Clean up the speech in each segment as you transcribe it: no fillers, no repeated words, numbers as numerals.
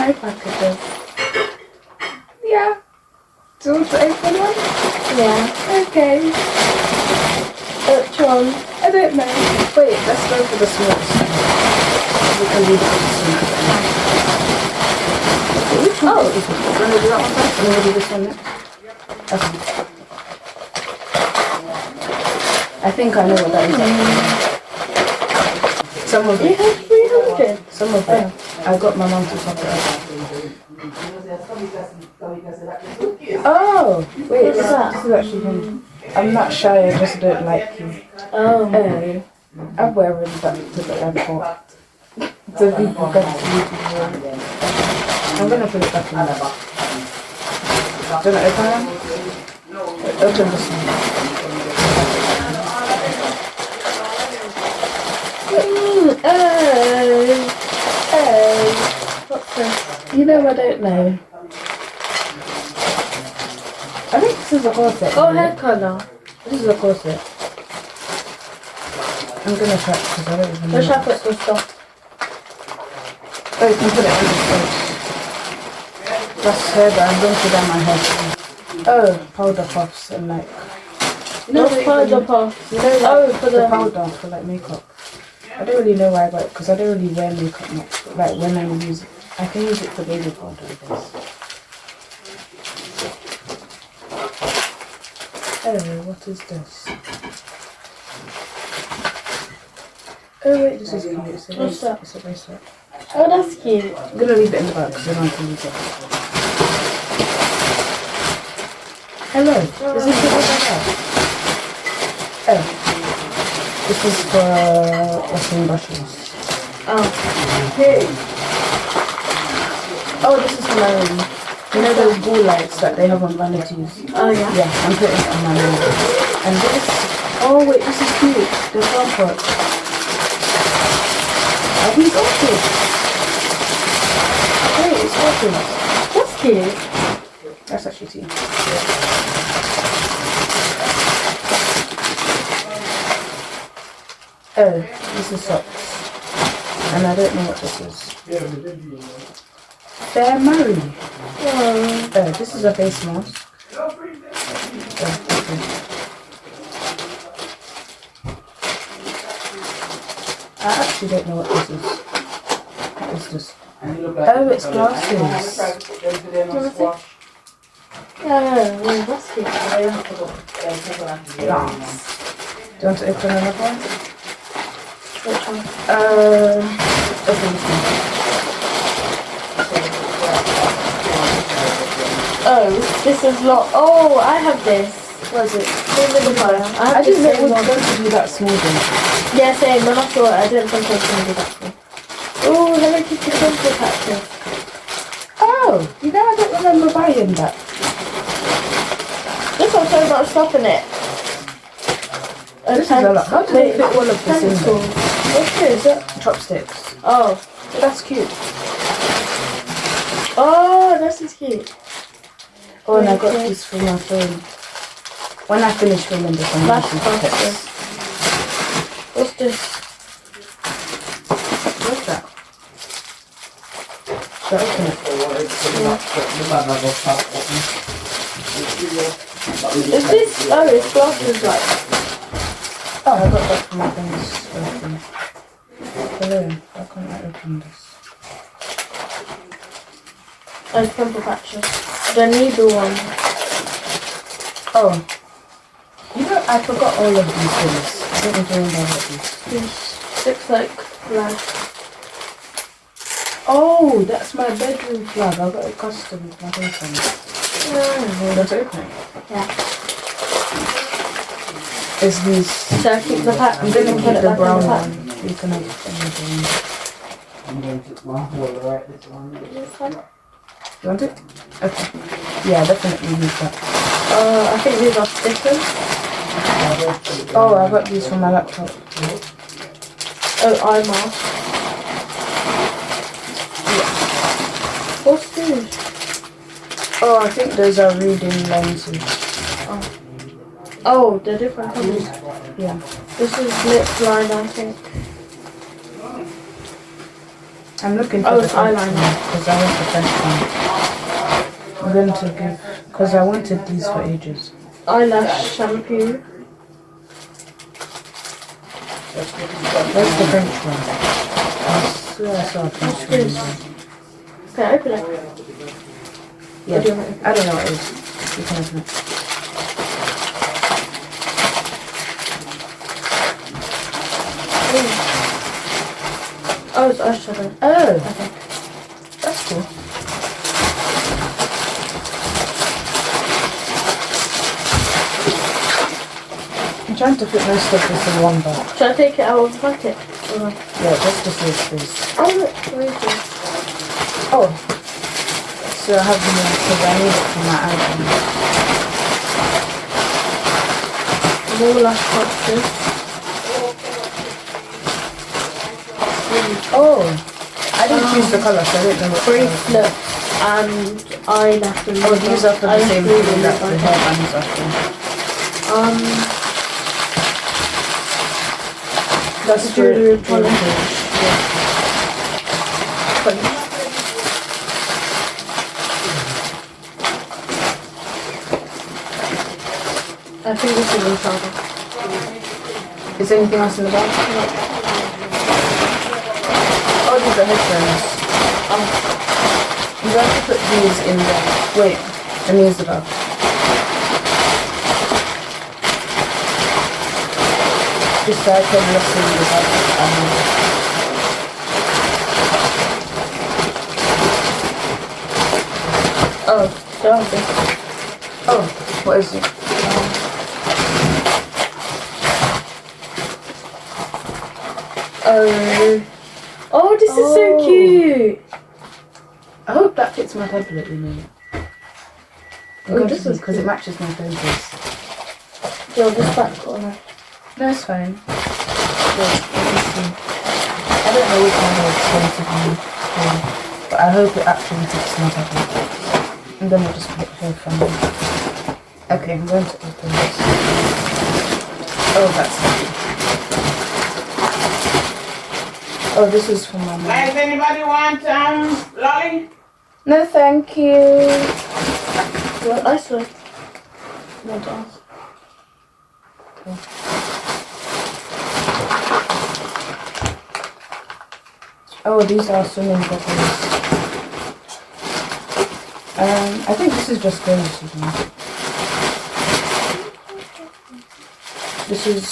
my packages. Yeah. Do you want to open one? Yeah. Okay. Which one? I don't know. Wait, let's go for the smallest. We can leave it for the smallest. Which one is this one? Do you want to do that one first? And then we'll do this one next? Okay. I think I know what that is. Some of You it. have 300. Some of it. I got my mum to top it up. Oh! Wait, What's that? this is actually him. I'm not shy, I just don't like you. Oh. I'm wearing that to the airport. So people can see it. I'm gonna put it back in there. Do you want to open one? Open this one. What's this? You know, I don't know. I think this is a corset. Oh, hair colour. This is a corset. I'm gonna try it because I don't even know. Let's have it with stuff. Oh, you can put it on the face. That's hair, but I'm going to dye my hair. Oh, powder puffs and like. What's powder puff? You know, like, Oh, for the powder for like makeup. I don't really know why I got it because I don't really wear makeup much. But, like when I use it, I can use it for baby powder, I guess. Oh, what is this? Oh wait, this is cute. It's a What's that? It's a bracelet. Oh, that's cute. I'm gonna leave it in the bag because I don't want to use it. Hello, is this the one I have? Oh, this is for washing brushes. Oh. Hey! Oh, this is for my room. You know those ball lights that they have on vanities? Oh, yeah. Yeah, I'm putting it on my room. And this, oh wait, this is cute. The front part. Are these orchids? Wait, it's orchids. That's cute. That's actually cute. Oh, this is socks. And I don't know what this is. They're married. Oh. Oh, this is a face mask. Oh, okay. I actually don't know what this is. What is this? Oh, it's glasses. Yeah, that's cute. Do you want to open another one? Which one? Open this one. Oh, this is lot. Oh, I have this. What is it? I I didn't know it was one. going to be that small thing. Yeah, same. I'm not sure. I didn't think I was going to do that one. Oh, Hello Kitty pencil patches. Oh, you know I don't remember buying that. This one's so much stuff in it. This is a lot. How do they fit all of this in pencil. there? What's this? Chopsticks. Oh. That's cute. Oh, this is cute. Oh, and I got this for my phone. When I finish filming this, I'm going to Flash put poster. it. What's this? What's that? Should I open it? Is this? Oh, it's glasses like. Oh, I got that for my things. Hello, how can I open this? Oh, it's pimple patches. The needle one. Oh. You know, I forgot all of these things. I don't even remember what these. This looks like black. Oh, that's my bedroom flag. I got it custom with my boyfriend. Let's open it. Yeah. It's these. So I keep the pack. I'm going to put keep it the back brown in the pack. one. You can have anything. This one? You want it? Okay. Yeah, definitely use that. I think these are stickers. Oh, I got these from my laptop. Oh, eye mask. What's this? Oh, I think those are reading lenses. Oh, they're different colours. Yeah. This is lip line, I think. I'm looking for Oh, the it's French eyeliner. one because I want the French one. I'm going to give because I wanted these for ages. Eyelash shampoo. Where's the French one? I swear I saw a French one. this? Okay, open it. Yeah, What do you want? I don't know what it is. You can open it. Oh, it's eyeshadow. Oh, Okay. that's cool. I'm trying to fit most of this in one bag. Should I take it out of the packet? Or... Yeah, just to save space. Oh, look, where is it? Oh, so I have more because I need it for my album. More lash boxes. Oh, I didn't choose the colour, so I don't know what colour. Bracelets and eyelashes. Oh, these are for the same thing that the hairbands are for. That's for jewelry jewelry. I think this is in trouble. Is there anything else in the bag? Oh, these are headphones. You have to put these in there. Wait, let me use the bag. Just so I can listen to the bag. Oh, okay. Oh, what is it? Oh, this is so cute. I hope that fits my tablet, you know. Oh, this is because it matches my phone case. Yo, this back corner. No, it's fine. Wait, let me see. I don't know which one is going to be, but I hope it actually fits my tablet. And then I'll just put it here from me. Okay, I'm going to open this. Oh, that's heavy. Oh, this is for my mom. Does anybody want lolly? No, thank you. What I saw. Want to ask? Oh, these are swimming goggles. I think this is just goes, isn't it? This is,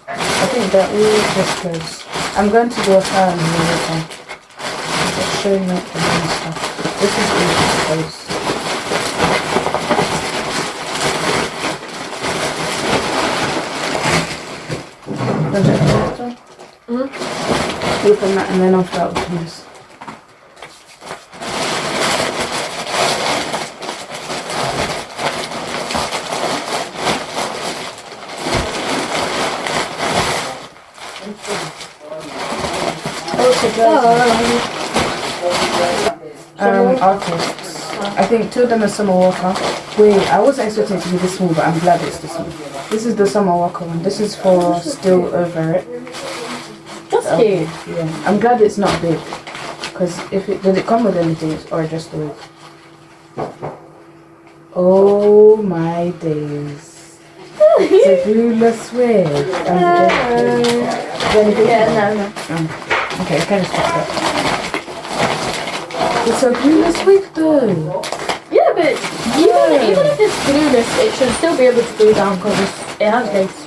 I think that all just goes. I'm going to do a file in here later. Just showing it and stuff. This is all just goes. Open that and then I'll start with this. Artists. I think two of them are Summer Walker. Wait, I wasn't expecting it to be this small, but I'm glad it's this one. This is the Summer Walker one. This is for Still Over It. That's cute. Yeah, I'm glad it's not big. Because if it did it come with anything or just the wig? Oh my days. It's a glueless wig. Yeah, no. Okay, I can just fix that. It's a glueless wig though. Yeah, but even if it's glueless, it should still be able to glue down because it has base.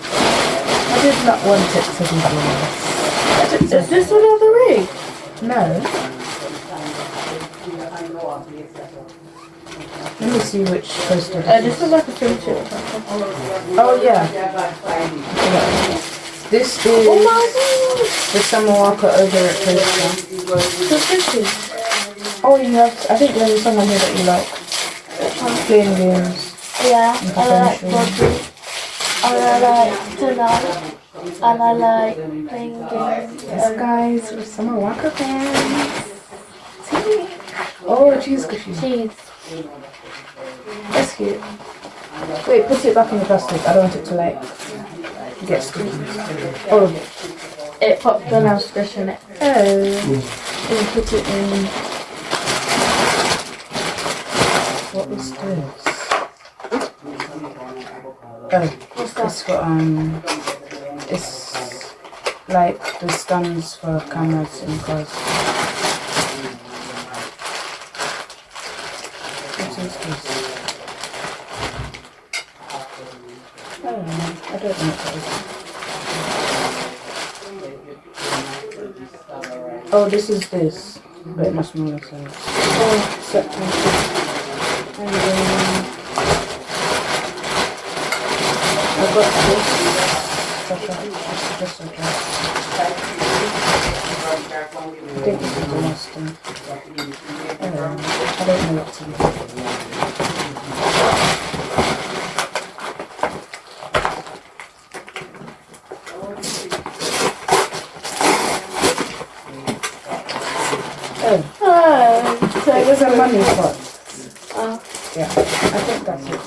I did not want it to be glueless. Is this another ring? No. Let me see which poster This is like a swimsuit or something. Oh yeah. This is the Summer Walker Over It poster. Oh, you have, I think there's someone here that you like. Playing games. Yeah, and I like potential. Bobby. And I like tonight. And I like playing games. Yes, guys, we're Summer Walker fans. Oh, cheese cushion. Cheese. That's cute. Wait, put it back in the plastic. I don't want it to like get sticky. Oh, It popped when I was squishing it. oh. We'll put it in. What is this? Oh, What's that? it's got it's like the stands for cameras in cars. What is this? I don't know. I don't know what it is. Oh, this is this, but in a smaller size. Oh, separate. And then I got this. This address. I think this is the last one. I don't know what to do. So It was a money pot. Oh. Yeah, I think that's it.